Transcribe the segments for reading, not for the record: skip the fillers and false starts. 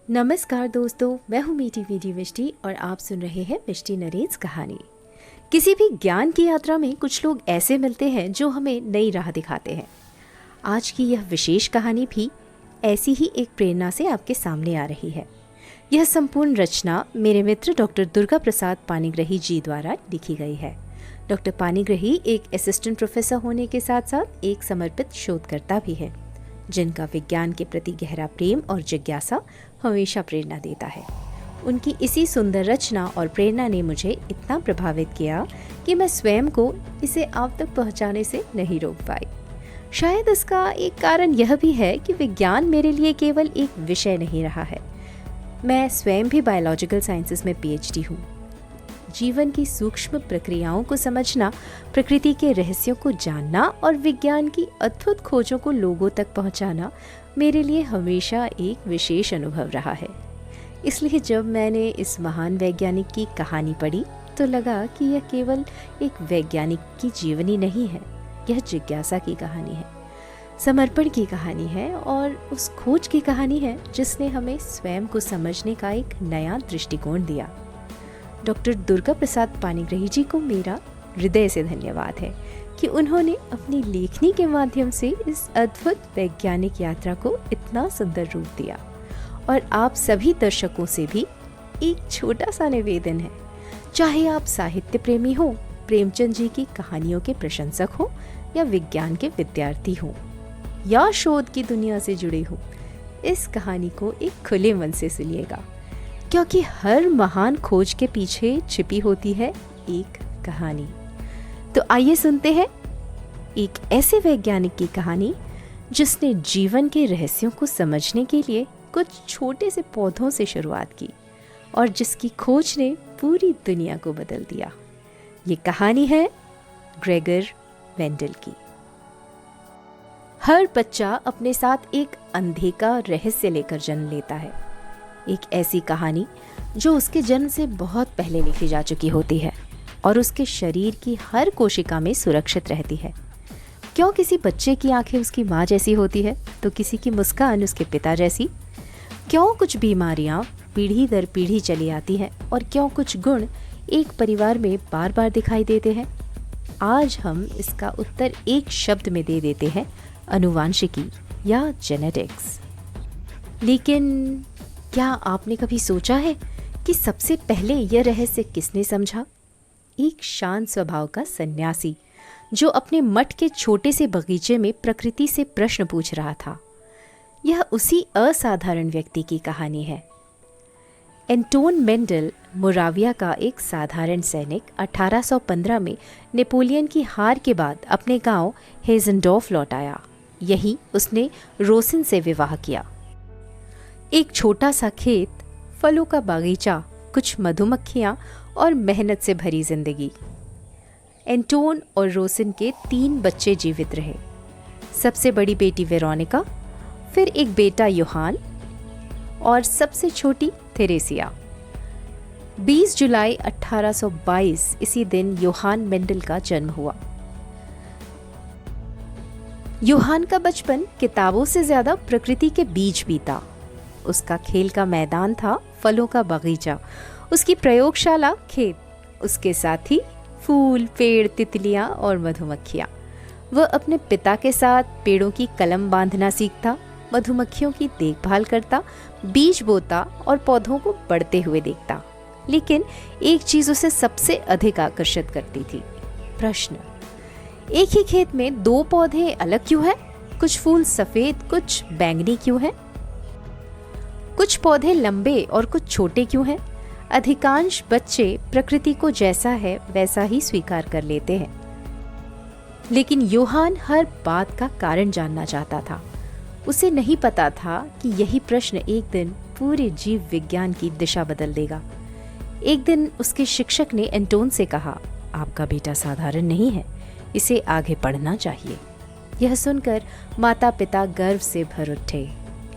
नमस्कार दोस्तों, मैं हूँ मीठी मीठी मिष्टी और आप सुन रहे हैं मिष्टी नरेज कहानी। किसी भी ज्ञान की यात्रा में कुछ लोग ऐसे मिलते हैं जो हमें नई राह दिखाते हैं। आज की यह विशेष कहानी भी ऐसी ही एक प्रेरणा से आपके सामने आ रही है। यह संपूर्ण रचना मेरे मित्र डॉक्टर दुर्गा प्रसाद पाणिग्राही जी द्वारा लिखी गई है। डॉक्टर पाणिग्राही एक असिस्टेंट प्रोफेसर होने के साथ साथ एक समर्पित शोधकर्ता भी है, जिनका विज्ञान के प्रति गहरा प्रेम और जिज्ञासा हमेशा प्रेरणा देता है। उनकी इसी सुंदर रचना और प्रेरणा ने मुझे इतना प्रभावित किया कि मैं स्वयं को इसे आप तक पहुंचाने से नहीं रोक पाई। शायद इसका एक कारण यह भी है कि विज्ञान मेरे लिए केवल एक विषय नहीं रहा है। मैं स्वयं भी बायोलॉजिकल साइंसेस में पीएचडी हूँ। जीवन की सूक्ष्म प्रक्रियाओं को समझना, प्रकृति के रहस्यों को जानना और विज्ञान की अद्भुत खोजों को लोगों तक पहुंचाना मेरे लिए हमेशा एक विशेष अनुभव रहा है। इसलिए जब मैंने इस महान वैज्ञानिक की कहानी पढ़ी तो लगा कि यह केवल एक वैज्ञानिक की जीवनी नहीं है, यह जिज्ञासा की कहानी है, समर्पण की कहानी है और उस खोज की कहानी है जिसने हमें स्वयं को समझने का एक नया दृष्टिकोण दिया। डॉक्टर दुर्गा प्रसाद पाणिग्राही जी को मेरा हृदय से धन्यवाद है कि उन्होंने अपनी लेखनी के माध्यम से इस अद्भुत वैज्ञानिक यात्रा को इतना सुंदर रूप दिया। और आप सभी दर्शकों से भी एक छोटा सा निवेदन है, चाहे आप साहित्य प्रेमी हो, प्रेमचंद जी की कहानियों के प्रशंसक हो या विज्ञान के विद्यार्थी हो या शोध की दुनिया से जुड़े हो, इस कहानी को एक खुले मन से सुनिएगा, क्योंकि हर महान खोज के पीछे छिपी होती है एक कहानी। तो आइए सुनते हैं एक ऐसे वैज्ञानिक की कहानी जिसने जीवन के रहस्यों को समझने के लिए कुछ छोटे से पौधों से शुरुआत की और जिसकी खोज ने पूरी दुनिया को बदल दिया। ये कहानी है ग्रेगर मेंडल की। हर बच्चा अपने साथ एक अंधे का रहस्य लेकर जन्म लेता है, एक ऐसी कहानी जो उसके जन्म से बहुत पहले लिखी जा चुकी होती है और उसके शरीर की हर कोशिका में सुरक्षित रहती है। क्यों किसी बच्चे की आंखें उसकी माँ जैसी होती है तो किसी की मुस्कान उसके पिता जैसी? क्यों कुछ बीमारियाँ पीढ़ी दर पीढ़ी चली आती हैं और क्यों कुछ गुण एक परिवार में बार बार दिखाई देते हैं? आज हम इसका उत्तर एक शब्द में दे देते हैं, आनुवांशिकी या जेनेटिक्स। लेकिन क्या आपने कभी सोचा है कि सबसे पहले यह रहस्य किसने समझा? एक शांत स्वभाव का सन्यासी जो अपने मठ के छोटे से बगीचे में प्रकृति से प्रश्न पूछ रहा था। यह उसी असाधारण व्यक्ति की कहानी है। एंटोन मेंडल मोराविया का एक साधारण सैनिक 1815 में नेपोलियन की हार के बाद अपने गांव हेजेंडॉर्फ लौट आया। यहीं उसने रोसिन से विवाह किया। एक छोटा सा खेत, फलों का बागीचा, कुछ मधुमक्खियाँ और मेहनत से भरी जिंदगी। एंटोन और रोसिन के 3 बच्चे जीवित रहे। सबसे बड़ी बेटी वेरोनिका, फिर एक बेटा योहान और सबसे छोटी थेरेसिया। 20 जुलाई 1822 इसी दिन योहान मेंडल का जन्म हुआ। योहान का बचपन किताबों से ज्यादा प्रकृति के बीच बीता। उसका खेल का मैदान था फलों का बगीचा, उसकी प्रयोगशाला खेत, उसके साथ ही फूल, पेड़, तितलियां और मधुमक्खियां। वह अपने पिता के साथ पेड़ों की कलम बांधना सीखता, मधुमक्खियों की देखभाल करता, बीज बोता और पौधों को बढ़ते हुए देखता। लेकिन एक चीज उसे सबसे अधिक आकर्षित करती थी, प्रश्न। एक ही खेत में 2 पौधे अलग क्यों हैं? कुछ फूल सफेद, कुछ बैंगनी क्यों हैं? कुछ पौधे लंबे और कुछ छोटे क्यों हैं? अधिकांश बच्चे प्रकृति को जैसा है वैसा ही स्वीकार कर लेते हैं, लेकिन योहान हर बात का कारण जानना चाहता था। उसे नहीं पता था कि यही प्रश्न एक दिन पूरे जीव विज्ञान की दिशा बदल देगा। एक दिन उसके शिक्षक ने एंटोन से कहा, आपका बेटा साधारण नहीं है, इसे आगे पढ़ना चाहिए। यह सुनकर माता पिता गर्व से भर उठे,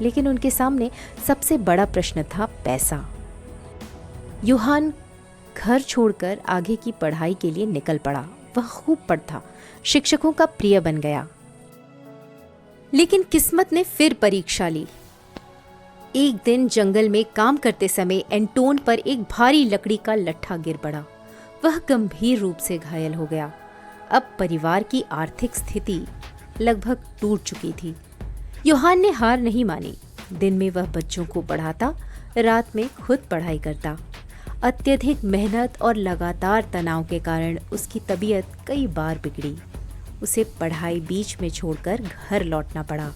लेकिन उनके सामने सबसे बड़ा प्रश्न था पैसा। योहान घर छोड़कर आगे की पढ़ाई के लिए निकल पड़ा। वह खूब पढ़ता, शिक्षकों का प्रिय बन गया। लेकिन किस्मत ने फिर परीक्षा ली। एक दिन जंगल में काम करते समय एंटोन पर एक भारी लकड़ी का लट्ठा गिर पड़ा। वह गंभीर रूप से घायल हो गया। अब परिवार की आर्थिक स्थिति लगभग टूट चुकी थी। योहान ने हार नहीं मानी। दिन में वह बच्चों को पढ़ाता, रात में खुद पढ़ाई करता। अत्यधिक मेहनत और लगातार तनाव के कारण उसकी तबीयत कई बार बिगड़ी। उसे पढ़ाई बीच में छोड़कर घर लौटना पड़ा,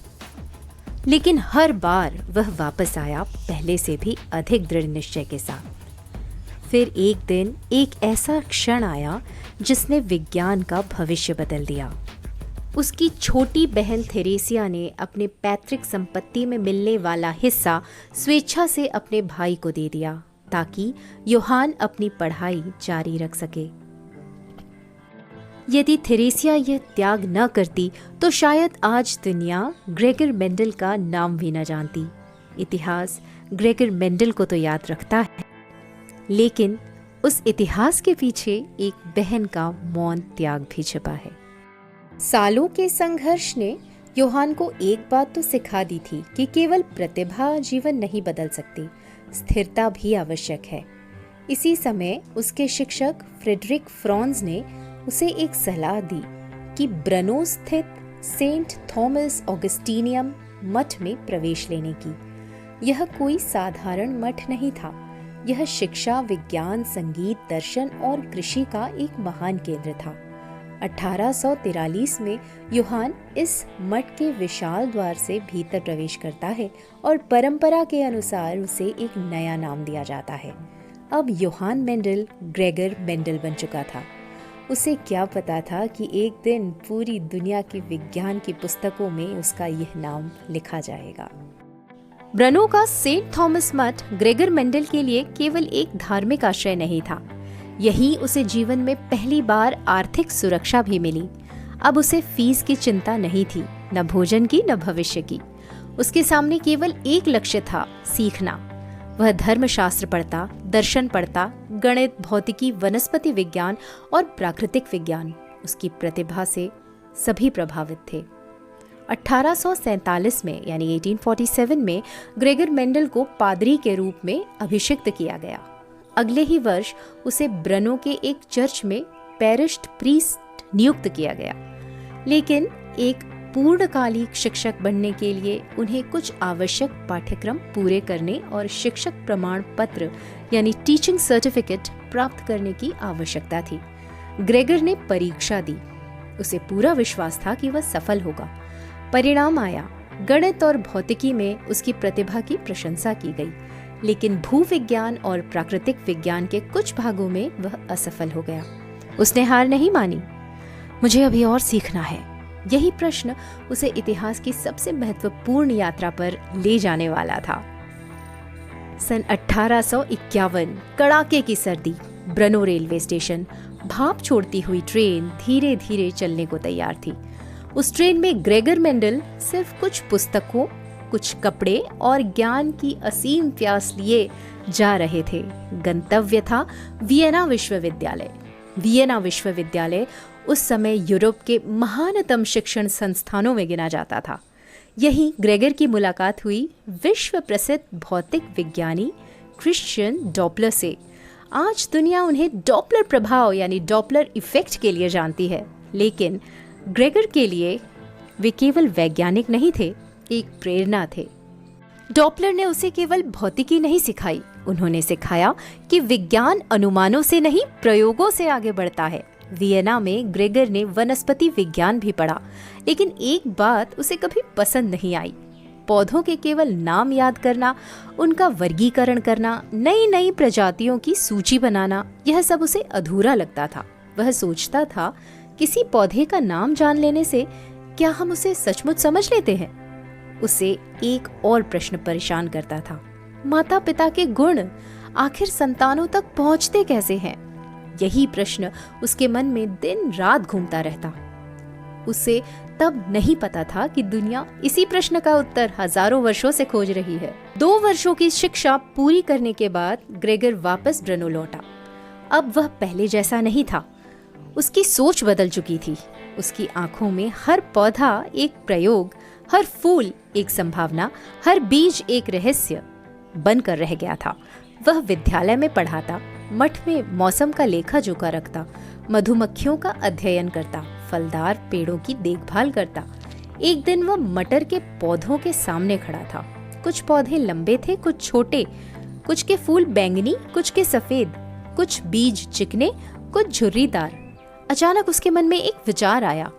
लेकिन हर बार वह वापस आया पहले से भी अधिक दृढ़ निश्चय के साथ। फिर एक दिन एक ऐसा क्षण आया जिसने विज्ञान का भविष्य बदल दिया। उसकी छोटी बहन थेरेसिया ने अपने पैतृक संपत्ति में मिलने वाला हिस्सा स्वेच्छा से अपने भाई को दे दिया ताकि योहान अपनी पढ़ाई जारी रख सके। यदि थेरेसिया यह त्याग न करती तो शायद आज दुनिया ग्रेगर मेंडल का नाम भी न जानती। इतिहास ग्रेगर मेंडल को तो याद रखता है, लेकिन उस इतिहास के पीछे एक बहन का मौन त्याग भी छिपा है। सालों के संघर्ष ने योहान को एक बात तो सिखा दी थी कि केवल प्रतिभा जीवन नहीं बदल सकती, स्थिरता भी आवश्यक है। इसी समय उसके शिक्षक फ्रेडरिक फ्रॉन्स ने उसे एक सलाह दी कि ब्रनो स्थित सेंट थॉमस ऑगस्टीनियम मठ में प्रवेश लेने की। यह कोई साधारण मठ नहीं था। यह शिक्षा, विज्ञान, संगीत, दर्शन और कृषि का एक महान केंद्र था। 1843 में योहान इस मठ के विशाल द्वार से भीतर प्रवेश करता है और परंपरा के अनुसार उसे एक नया नाम दिया जाता है। अब योहान मेंडल ग्रेगर मेंडल बन चुका था। उसे क्या पता था कि एक दिन पूरी दुनिया की विज्ञान की पुस्तकों में उसका यह नाम लिखा जाएगा। ब्रनो का सेंट थॉमस मठ ग्रेगर मेंडल के लिए केवल एक धार्मिक आश्रय नहीं था, यही उसे जीवन में पहली बार आर्थिक सुरक्षा भी मिली। अब उसे फीस की चिंता नहीं थी, न भोजन की न भविष्य की। उसके सामने केवल एक लक्ष्य था, सीखना। वह धर्मशास्त्र पढ़ता, दर्शन पढ़ता, गणित, भौतिकी, वनस्पति विज्ञान और प्राकृतिक विज्ञान। उसकी प्रतिभा से सभी प्रभावित थे। 1847 में यानी 1847 में ग्रेगर मेंडल को पादरी के रूप में अभिषिक्त किया गया। अगले ही वर्ष उसे ब्रनो के एक चर्च में पैरिश प्रीस्ट नियुक्त किया गया, लेकिन एक पूर्णकालिक शिक्षक बनने के लिए उन्हें कुछ आवश्यक पाठ्यक्रम पूरे करने और शिक्षक प्रमाण पत्र यानी टीचिंग सर्टिफिकेट प्राप्त करने की आवश्यकता थी। ग्रेगर ने परीक्षा दी। उसे पूरा विश्वास था कि वह सफल होगा। परिणाम आया। गणित और भौतिकी में उसकी प्रतिभा की प्रशंसा की गई, लेकिन भूविज्ञान और प्राकृतिक विज्ञान के कुछ भागों में वह असफल हो गया। उसने हार नहीं मानी। मुझे अभी और सीखना है। यही प्रश्न उसे इतिहास की सबसे महत्वपूर्ण यात्रा पर ले जाने वाला था। सन 1851, कड़ाके की सर्दी, ब्रनो रेलवे स्टेशन। भाप छोड़ती हुई ट्रेन धीरे धीरे चलने को तैयार थी। उस ट्रेन में ग्रेगर मेंडल सिर्फ कुछ पुस्तकों, कुछ कपड़े और ज्ञान की असीम प्यास लिए जा रहे थे। गंतव्य था वियना विश्वविद्यालय। वियना विश्वविद्यालय उस समय यूरोप के महानतम शिक्षण संस्थानों में गिना जाता था। यहीं ग्रेगर की मुलाकात हुई विश्व प्रसिद्ध भौतिक विज्ञानी क्रिश्चियन डॉपलर से। आज दुनिया उन्हें डॉपलर प्रभाव यानी डॉपलर इफेक्ट के लिए जानती है, लेकिन ग्रेगर के लिए वे केवल वैज्ञानिक नहीं थे, एक प्रेरणा थे। डॉपलर ने उसे केवल भौतिकी नहीं सिखाई, उन्होंने सिखाया कि विज्ञान अनुमानों से नहीं प्रयोगों से आगे बढ़ता है। वियना में ग्रेगर ने वनस्पति विज्ञान भी पढ़ा, लेकिन एक बात उसे कभी पसंद नहीं आई। पौधों के केवल नाम याद करना, उनका वर्गीकरण करना, नई नई प्रजातियों की सूची बनाना, यह सब उसे अधूरा लगता था। वह सोचता था, किसी पौधे का नाम जान लेने से क्या हम उसे सचमुच समझ लेते हैं? उसे एक और प्रश्न परेशान करता था, माता पिता के गुण आखिर संतानों तक पहुंचते कैसे हैं? यही प्रश्न उसके मन में दिन रात घूमता रहता। उसे तब नहीं पता था कि दुनिया इसी प्रश्न का उत्तर हजारों वर्षों से खोज रही है। 2 वर्षों की शिक्षा पूरी करने के बाद ग्रेगर वापस ब्रनो लौटा। अब वह पहले जैसा नहीं था। उसकी सोच बदल चुकी थी। उसकी आंखों में हर पौधा एक प्रयोग, हर फूल एक संभावना, हर बीज एक रहस्य बनकर रह गया था। वह विद्यालय में पढ़ाता, मठ में मौसम का लेखा जोखा रखता, मधुमक्खियों का अध्ययन करता, फलदार पेड़ों की देखभाल करता। एक दिन वह मटर के पौधों के सामने खड़ा था। कुछ पौधे लंबे थे, कुछ छोटे, कुछ के फूल बैंगनी, कुछ के सफेद, कुछ बीज चिकने, कुछ झुर्रीदार। अचानक उसके मन में एक विचार आया,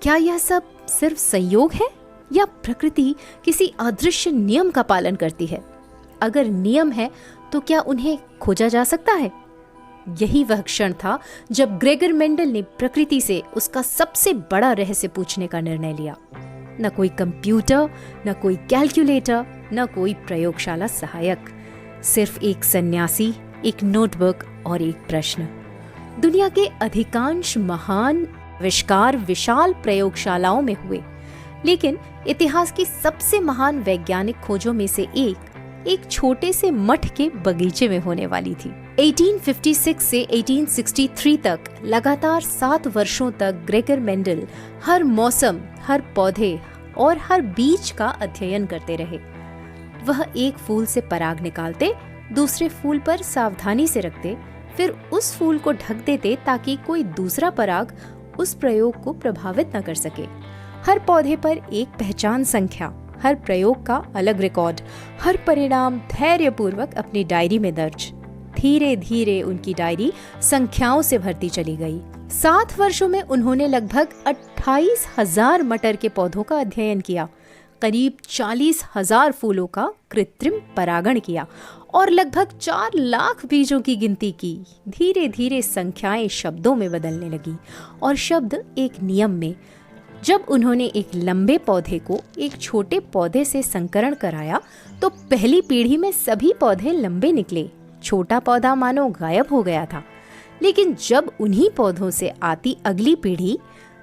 क्या यह सब सिर्फ संयोग है या प्रकृति किसी अदृश्य नियम का पालन करती है? अगर नियम है तो क्या उन्हें खोजा जा सकता है? यही वह क्षण था जब ग्रेगर मेंडल ने प्रकृति से उसका सबसे बड़ा रहस्य पूछने का निर्णय लिया। न कोई कंप्यूटर, न कोई कैलकुलेटर, न कोई प्रयोगशाला सहायक, सिर्फ एक सन्यासी, एक नोटबुक और एक प्रश्न। दुनिया के अधिकांश महान आविष्कार विशाल प्रयोगशालाओं में हुए, लेकिन इतिहास की सबसे महान वैज्ञानिक खोजों में से एक छोटे से मठ के बगीचे में होने वाली थी। 1856 से 1863 तक लगातार 7 वर्षों तक ग्रेगर मेंडल हर मौसम, हर पौधे और हर बीज का अध्ययन करते रहे। वह एक फूल से पराग निकालते, दूसरे फूल पर सावधानी से रखते, फिर उस फूल को ढक देते ताकि कोई दूसरा पराग उस प्रयोग को प्रभावित न कर सके। हर पौधे पर एक पहचान संख्या, हर प्रयोग का अलग रिकॉर्ड, हर परिणाम धैर्यपूर्वक अपनी डायरी में दर्ज। धीरे धीरे उनकी डायरी संख्याओं से भरती चली गई। 7 वर्षों में उन्होंने लगभग 28,000 मटर के पौधों का अध्ययन किया, करीब 40,000 फूलों का कृत्रिम परागण किया और लगभग 4 लाख बीजों की गिनती की। धीरे धीरे संख्याएं शब्दों में बदलने लगी और शब्द एक नियम में। जब उन्होंने एक लंबे पौधे को एक छोटे पौधे से संकरण कराया तो पहली पीढ़ी में सभी पौधे लंबे निकले। छोटा पौधा मानो गायब हो गया था। लेकिन जब उन्हीं पौधों से आती अगली पीढ़ी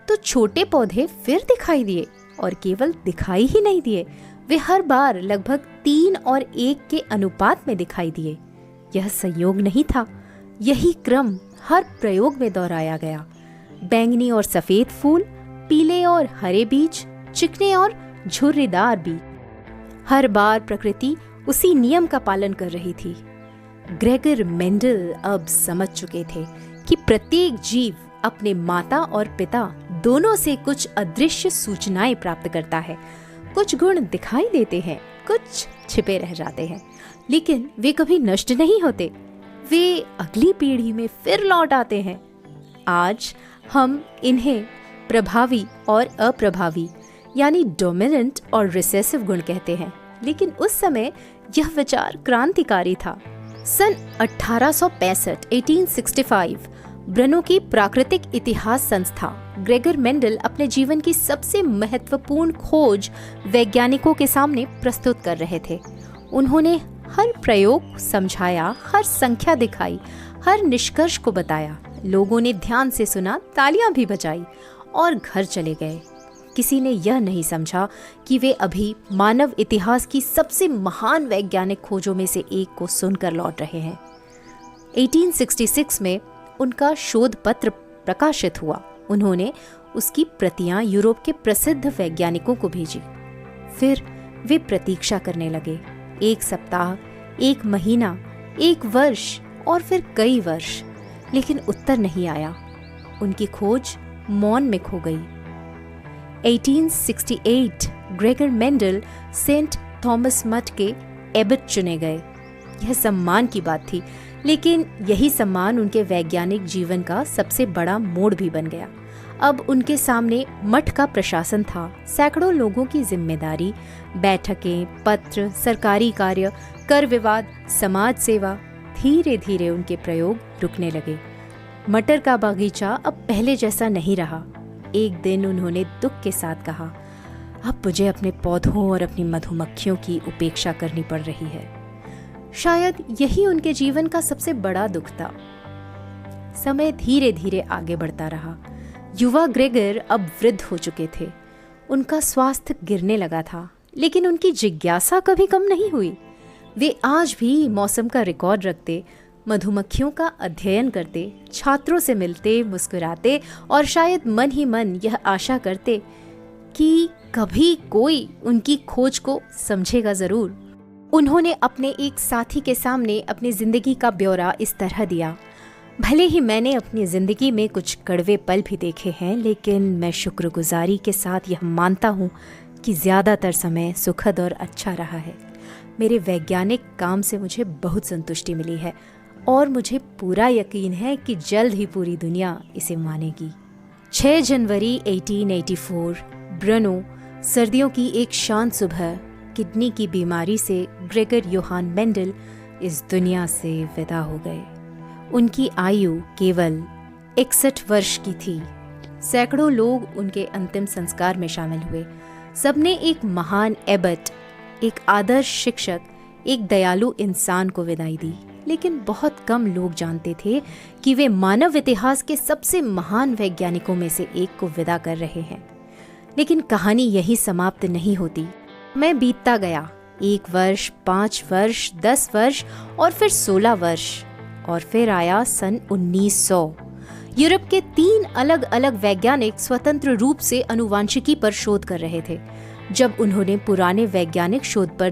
तो छोटे पौधे फिर दिखाई दिए, और केवल दिखाई ही नहीं दिए, वे हर बार लगभग 3 और 1 के अनुपात में दिखाई दिए। यह संयोग नहीं था, यही क्रम हर प्रयोग में दोहराया गया। बैंगनी और सफेद फूल, पीले और हरे बीज, चिकने और झुर्रीदार बीज। हर बार प्रकृति उसी नियम का पालन कर रही थी। ग्रेगर मेंडल अब समझ चुके थे कि प्रत्येक जीव अपने माता और पिता दोनों से कुछ अदृश्य सूचनाएं प्राप्त करता है। कुछ गुण दिखाई देते हैं, कुछ छिपे रह जाते हैं, लेकिन वे कभी नष्ट नहीं होते। वे अगली पीढ़ी में फिर लौट आते हैं। आज हम इन्हें प्रभावी और अप्रभावी यानी डोमिनेंट और रिसेसिव गुण कहते हैं, लेकिन उस समय यह विचार क्रांतिकारी था। सन 1865 ब्रनो की प्राकृतिक इतिहास संस्था ग्रेगर मेंडल अपने जीवन की सबसे महत्वपूर्ण खोज वैज्ञानिकों के सामने प्रस्तुत कर रहे थे। उन्होंने हर प्रयोग समझाया, हर संख्या दिखाई, हर निष्कर्ष को बताया। लोगों ने ध्यान से सुना, तालियां भी बजाई और घर चले गए। किसी ने यह नहीं समझा कि वे अभी मानव इतिहास की सबसे महान वैज्ञानिक खोजों में से एक को सुनकर लौट रहे हैं। 1866 में उनका शोध पत्र प्रकाशित हुआ। उन्होंने उसकी प्रतियां यूरोप के प्रसिद्ध वैज्ञानिकों को भेजी। फिर वे प्रतीक्षा करने लगे। 1 सप्ताह, 1 महीना, 1 वर्ष और फिर कई वर्ष, लेकिन उत्तर नहीं आया। उनकी खोज मौन में खो गई। 1868 ग्रेगर मेंडल सेंट थॉमस मठ के एबट चुने गए। यह सम्मान की बात थी, लेकिन यही सम्मान उनके वैज्ञानिक जीवन का सबसे बड़ा मोड़ भी बन गया। अब उनके सामने मठ का प्रशासन था, सैकड़ों लोगों की जिम्मेदारी, बैठकें, पत्र, सरकारी कार्य, कर विवाद, समाज सेवा। धीरे धीरे उनके प्रयोग रुकने लगे। मटर का बागीचा अब पहले जैसा नहीं रहा। एक दिन उन्होंने दुख के साथ कहा, अब मुझे अपने पौधों और अपनी मधुमक्खियों की उपेक्षा करनी पड़ रही है। शायद यही उनके जीवन का सबसे बड़ा दुख था। समय धीरे धीरे आगे बढ़ता रहा। युवा ग्रेगर अब वृद्ध हो चुके थे। उनका स्वास्थ्य गिरने लगा था, लेकिन उनकी जिज्ञासा कभी कम नहीं हुई। वे आज भी मौसम का रिकॉर्ड रखते, मधुमक्खियों का अध्ययन करते, छात्रों से मिलते, मुस्कुराते और शायद मन ही मन यह आशा करते कि कभी कोई उनकी खोज को समझेगा ज़रूर। उन्होंने अपने एक साथी के सामने अपनी ज़िंदगी का ब्यौरा इस तरह दिया। भले ही मैंने अपनी ज़िंदगी में कुछ कड़वे पल भी देखे हैं, लेकिन मैं शुक्रगुजारी के साथ यह मानता हूँ कि ज़्यादातर समय सुखद और अच्छा रहा है। मेरे वैज्ञानिक काम से मुझे बहुत संतुष्टि मिली है और मुझे पूरा यकीन है कि जल्द ही पूरी दुनिया इसे मानेगी। 6 जनवरी 1884 ब्रनो, सर्दियों की एक शांत सुबह, किडनी की बीमारी से ग्रेगर योहान मेंडल इस दुनिया से विदा हो गए। उनकी आयु केवल 61 वर्ष की थी। सैकड़ों लोग उनके अंतिम संस्कार में शामिल हुए। सबने एक महान एबट, एक आदर्श शिक्षक, एक दयालु इंसान को विदाई दी, लेकिन बहुत कम लोग जानते थे कि वे मानव इतिहास के सबसे महान वैज्ञानिकों में से एक को विदा कर रहे हैं। लेकिन कहानी यही समाप्त नहीं होती। मैं बीतता गया, 1 वर्ष, 5 वर्ष, 10 वर्ष और फिर 16 वर्ष, और फिर आया सन 1900। यूरोप के 3 अलग अलग वैज्ञानिक स्वतंत्र रूप से आनुवांशिकी पर शोध कर रहे थे। जब उन्होंने पुराने वैज्ञानिक शोध पर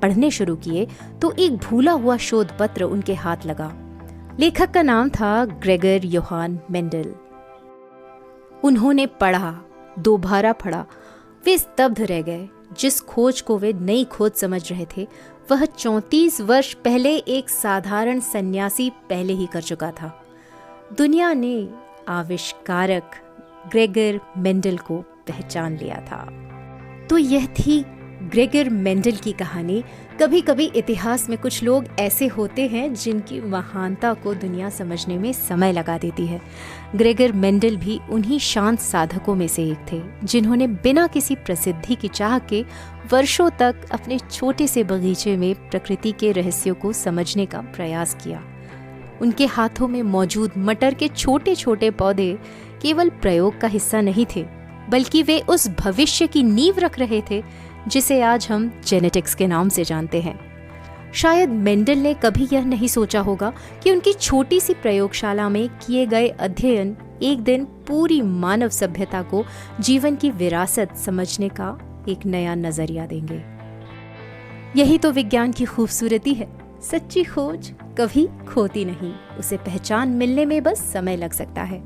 पढ़ने शुरू किए तो एक भूला हुआ शोध पत्र उनके हाथ लगा। लेखक का नाम था ग्रेगर योहान मेंडल। उन्होंने पढ़ा, दोबारा पढ़ा। वे स्तब्ध रह गए। जिस खोज को वे नई खोज समझ रहे थे, वह 34 वर्ष पहले एक साधारण सन्यासी पहले ही कर चुका था। दुनिया ने आविष्कारक ग्रेगर मेंडल को पहचान लिया था। तो यह थी ग्रेगर मेंडल की कहानी। कभी कभी इतिहास में कुछ लोग ऐसे होते हैं जिनकी महानता को दुनिया समझने में समय लगा देती है। ग्रेगर मेंडल भी उन्हीं शांत साधकों में से एक थे जिन्होंने बिना किसी प्रसिद्धि की चाह के वर्षों तक अपने छोटे से बगीचे में प्रकृति के रहस्यों को समझने का प्रयास किया। उनके हाथों में मौजूद मटर के छोटे छोटे पौधे केवल प्रयोग का हिस्सा नहीं थे, बल्कि वे उस भविष्य की नींव रख रहे थे जिसे आज हम जेनेटिक्स के नाम से जानते हैं। शायद मेंडल ने कभी यह नहीं सोचा होगा कि उनकी छोटी सी प्रयोगशाला में किए गए अध्ययन एक दिन पूरी मानव सभ्यता को जीवन की विरासत समझने का एक नया नजरिया देंगे। यही तो विज्ञान की खूबसूरती है। सच्ची खोज कभी खोती नहीं, उसे पहचान मिलने में बस समय लग सकता है।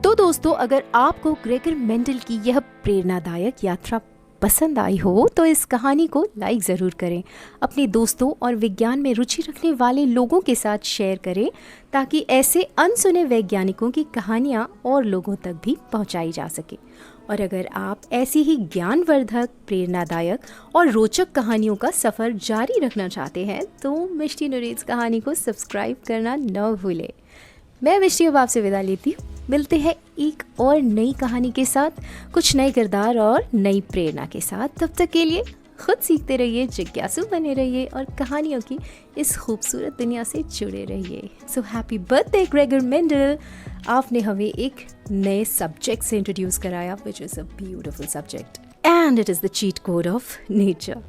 तो दोस्तों, अगर आपको ग्रेगर मेंडल की यह प्रेरणादायक यात्रा पसंद आई हो तो इस कहानी को लाइक ज़रूर करें, अपने दोस्तों और विज्ञान में रुचि रखने वाले लोगों के साथ शेयर करें, ताकि ऐसे अनसुने वैज्ञानिकों की कहानियाँ और लोगों तक भी पहुँचाई जा सके। और अगर आप ऐसी ही ज्ञानवर्धक, प्रेरणादायक और रोचक कहानियों का सफ़र जारी रखना चाहते हैं तो मिष्टी नरेट्स कहानी को सब्सक्राइब करना न भूलें। मैं मिष्टी अब आपसे विदा लेती हूँ। मिलते हैं एक और नई कहानी के साथ, कुछ नए किरदार और नई प्रेरणा के साथ। तब तक के लिए खुद सीखते रहिए, जिज्ञासु बने रहिए और कहानियों की इस खूबसूरत दुनिया से जुड़े रहिए। So happy birthday Gregor Mendel. आपने हमें एक नए सब्जेक्ट से इंट्रोड्यूस कराया, which is a beautiful subject and it is the cheat code of nature.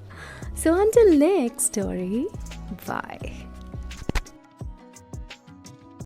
So until next story, bye.